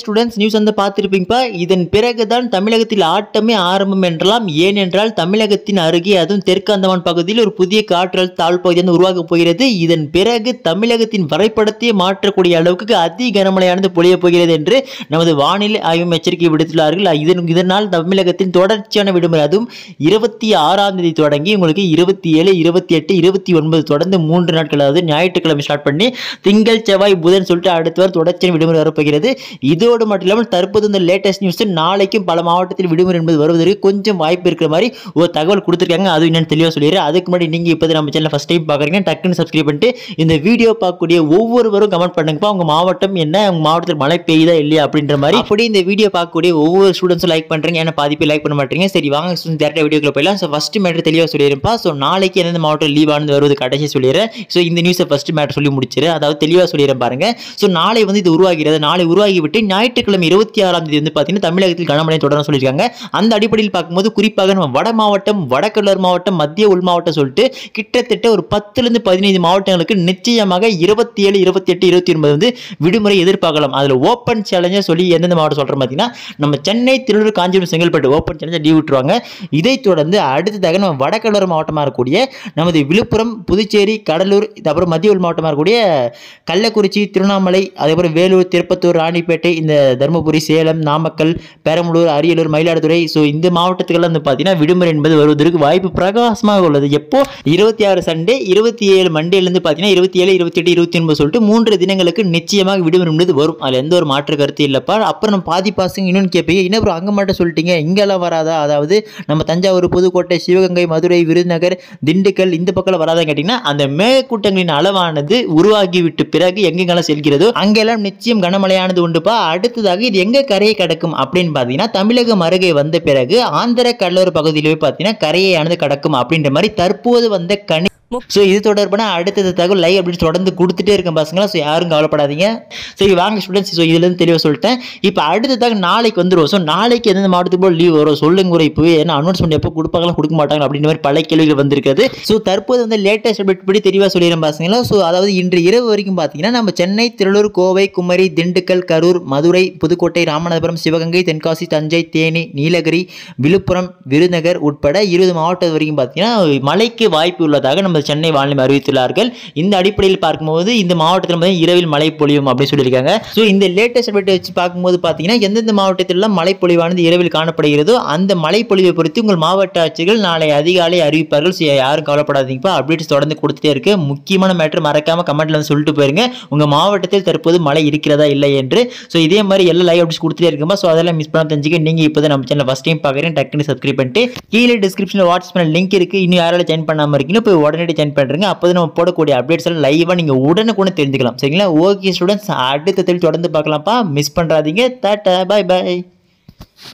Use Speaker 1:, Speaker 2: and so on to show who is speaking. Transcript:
Speaker 1: Students news வந்து பார்த்திருப்பீங்கப்பா. இதன் பிறகுதான் தமிழகத்தில் ஆட்டமே ஆரம்பம் என்றலாம். ஏனென்றால் தமிழகத்தின் அருகே அதுவும் தெற்கு அந்தமான் பகுதியில் ஒரு புதிய காற்றழுத்த தாழ்வு பகுதி வந்து உருவாக போகிறது. இதன் பிறகு தமிழகத்தின் வரைபடத்தையே மாற்றக்கூடிய அளவுக்கு அதி கனமழையானது பொழிய போகிறது என்று நமது வானிலை ஆய்வு எச்சரிக்கை விடுத்துள்ளார்கள். இதனால் தமிழகத்தின் தொடர்ச்சியான விடுமுறை அதுவும் 26ஆம் தேதி தொடங்கி உங்களுக்கு 27, 28, 29 தொடர்ந்து 3 நாட்கள், அதாவது ஞாயிற்றுக்கிழமை ஸ்டார்ட் பண்ணி திங்கள், செவ்வாய், புதன் சொல்லிட்டு அடுத்த வாரம் தொடர்ச்சியான விடுமுறை வரப்போகிறது. இதோடு மட்டும் இல்லாமல் தற்போது இந்த லேட்டஸ்ட் நியூஸ் நாளைக்கும் பல மாவட்டத்தில் விடுமுறை என்பது வருவதற்கு கொஞ்சம் வாய்ப்பு இருக்கிற மாதிரி ஒரு தகவல் கொடுத்துருக்காங்க. அது என்னன்னு தெளிவாக சொல்லிடுறேன். அதுக்கு முன்னாடி நீங்க இப்போ நம்ம சேனல் ஃபர்ஸ்ட் டைம் பார்க்குறீங்க, டக்குன்னு சப்ஸ்கிரைப் பண்ணிட்டு இந்த வீடியோ பார்க்கக்கூடிய ஒவ்வொருவரும் கமெண்ட் பண்ணுங்கப்பா. உங்க மாவட்டம் என்ன, உங்க மாவட்டத்தில் மழை பெய்யுதா இல்லையா அப்படின்ற மாதிரி. அப்படி இந்த வீடியோ பார்க்கக்கூடிய ஒவ்வொரு ஸ்டூடெண்ட்ஸும் லைக் பண்றீங்க, ஏன்னா பாதி பேர் லைக் பண்ண மாட்டீங்க. சரி வாங்க ஸ்டூடெண்ட்ஸ் டேரக்டா வீடியோக்குள்ள போயிடலாம். ஸோ ஃபர்ஸ்ட் மேட்டர் தெளிவாக சொல்லிடுறேன்ப்பா. ஸோ நாளைக்கு எந்தெந்த மாவட்டம் லீவ் ஆனது வருவது கடைசி சொல்லிடுறேன். ஸோ இந்த நியூஸை ஃபர்ஸ்ட் மேட்டர் சொல்லி முடிச்சிடுறேன், அதாவது தெளிவாக சொல்லிடுறேன் பாருங்க. ஸோ நாளை வந்து இது உருவாகிறது. நாளை உருவாகி விட்டு ஞாயிற்றுக்கிழமை 26ஆம் தேதி வந்து பார்த்தீங்கன்னா தமிழகத்தில் கனமழை தொடரும் சொல்லியிருக்காங்க. அந்த அடிப்படையில் பார்க்கும்போது குறிப்பாக நம்ம வட மாவட்டம், வடகடலோர மாவட்டம், மத்திய உள் மாவட்டம் சொல்லிட்டு கிட்டத்தட்ட ஒரு 10லிருந்து 15 மாவட்டங்களுக்கு நிச்சயமாக 27, 28, 29 வந்து விடுமுறை எதிர்பார்க்கலாம். அதில் ஓப்பன் சேலஞ்சாக சொல்லி எந்தெந்த மாவட்டம் சொல்கிறோம் பார்த்தீங்கன்னா நம்ம சென்னை, திருவள்ளூர், காஞ்சிபுரம், செங்கல்பட்டு ஓப்பன் சேலஞ்சாக லீவ் விட்டுருவாங்க. இதைத் தொடர்ந்து அடுத்ததாக நம்ம வடகடலோர மாவட்டமாக இருக்கக்கூடிய நமது விழுப்புரம், புதுச்சேரி, கடலூர், அப்புறம் மத்திய உள் மாவட்டமாக இருக்கக்கூடிய கள்ளக்குறிச்சி, திருவண்ணாமலை, அதேபோல் வேலூர், திருப்பத்தூர், ராணிப்பேட்டை, இந்த தருமபுரி, சேலம், நாமக்கல், பெரம்பலூர், அரியலூர், மயிலாடுதுறை, ஸோ இந்த மாவட்டத்துக்கெல்லாம் வந்து பார்த்தீங்கன்னா விடுமுறை என்பது வருவதற்கு வாய்ப்பு பிரகாசமாக உள்ளது. எப்போ 26 சண்டே, 27 மண்டேலேருந்து பார்த்தீங்கன்னா 27, 28, 29 சொல்லிட்டு 3 தினங்களுக்கு நிச்சயமாக விடுமுறை என்பது வரும். அதில் எந்த ஒரு மாற்று கருத்து இல்லைப்பா. அப்புறம் நம்ம பாதி பாசங்க இன்னொன்று கேட்பீங்க, என்ன அப்புறம் அங்கே மட்டும் சொல்லிட்டீங்க, இங்கெல்லாம் வராதா? அதாவது நம்ம தஞ்சாவூர், புதுக்கோட்டை, சிவகங்கை, மதுரை, விருதுநகர், திண்டுக்கல் இந்த பக்கம் வராதான்னு கேட்டிங்கன்னா அந்த மேகக்கூட்டங்களின் அளவானது உருவாகிவிட்டு பிறகு எங்கெங்கெல்லாம் செல்கிறதோ அங்கெல்லாம் நிச்சயம் கனமழையானது உண்டுப்பா. அடுத்ததாக இது எங்க கரையை கடக்கும் அப்படின்னு பார்த்தீங்கன்னா தமிழகம் அருகே வந்த பிறகு ஆந்திர கடலோர பகுதியிலே பார்த்தீங்கன்னா கரையானது கடக்கும் அப்படின்ற மாதிரி தற்போது வந்த ஸோ இது தொடர்பான அடுத்த தகவல் லைவ் அப்படி தொடர்ந்து கொடுத்துட்டே இருக்கேன் பசங்களா. ஸோ யாரும் கவலைப்படாதீங்க. சரி வாங்க ஸ்டூடெண்ட்ஸ், ஸோ இதுலேருந்து தெளிவாக சொல்லிட்டேன். இப்போ அடுத்ததாக நாளைக்கு வந்துடும். ஸோ நாளைக்கு எந்தெந்த மாவட்டத்துக்கு போல் லீவ் வரும் சொல்லுங்க கூட. இப்போ ஏன்னா அனௌன்ஸ்மெண்ட் எப்போ கொடுப்பாங்களா கொடுக்க மாட்டாங்க அப்படின்ற மாதிரி பல கேள்விகள் வந்திருக்குது. ஸோ தற்போது வந்து லேட்டஸ்ட் அப்டேட் படி தெளிவாக சொல்லிடுறேன் பசங்களா. ஸோ அதாவது இன்று இரவு வரைக்கும் பார்த்தீங்கன்னா நம்ம சென்னை, திருவள்ளூர், கோவை, குமரி, திண்டுக்கல், கரூர், மதுரை, புதுக்கோட்டை, ராமநாதபுரம், சிவகங்கை, தென்காசி, தஞ்சை, தேனி, நீலகிரி, விழுப்புரம், விருதுநகர் உட்பட 20 மாவட்டம் வரைக்கும் பார்த்தீங்கன்னா மழைக்கு வாய்ப்பு உள்ளதாக நம்ம சென்னை வானிலை அறிவித்துள்ளார்கள். இந்த அடிப்படையில் பார்க்கும்போது இந்த மாவட்டத்தில் இரவில் மழை பொழியும் அப்படின்னு சொல்லியிருக்காங்க. ஸோ இந்த லேட்டஸ்ட் அப்டேட் வச்சு பார்க்கும்போது பார்த்தீங்கன்னா எந்தெந்த மாவட்டத்திலெல்லாம் மழை பொழிவானது இரவில் காணப்படுகிறதோ அந்த மழை பொழிவை பொறுத்து உங்கள் மாவட்ட ஆட்சிகள் நாளை அதிகாலை அறிவிப்பார்கள். ஸோ யாரும் கவலைப்படாதீங்கப்பா, அப்டேட்ஸ் தொடர்ந்து கொடுத்துட்டே இருக்கு. முக்கியமான மேட்டர் மறக்காம கமெண்ட்ல வந்து சொல்லிட்டு போயிருங்க உங்க மாவட்டத்தில் தற்போது மழை இருக்கிறதா இல்லை என்று. ஸோ இதே மாதிரி எல்லா லைவ் அப்டேட்ஸ் கொடுத்துட்டே இருக்குமா. ஸோ அதெல்லாம் மிஸ் பண்ணாம தெரிஞ்சுக்க நீங்க இப்போ நம்ம சேனல் ஃபர்ஸ்ட் டைம் பார்க்குறேன், டக்குன்னு சப்ஸ்கிரைப் பண்ணிட்டு கீழே டிஸ்கிரிப்ஷனில் வாட்ஸ்அப் லிங்க் இருக்கு. இன்னும் யாராவது ஜாயின் பண்ணாமல் இருக்கீங்க போய் உடனே ஜாயின் பண்ணுறேங்க. அப்போது நம்ம போடக்கூடிய அப்டேட்ஸ் எல்லாம் லைவாக நீங்கள் உடனுக்குடன் தெரிஞ்சுக்கலாம். சரிங்களா? ஓகே ஸ்டூடெண்ட்ஸ், அடுத்த தொடர்ந்து பார்க்கலாம்ப்பா, மிஸ் பண்ணுறாதீங்க. Tata, bye by.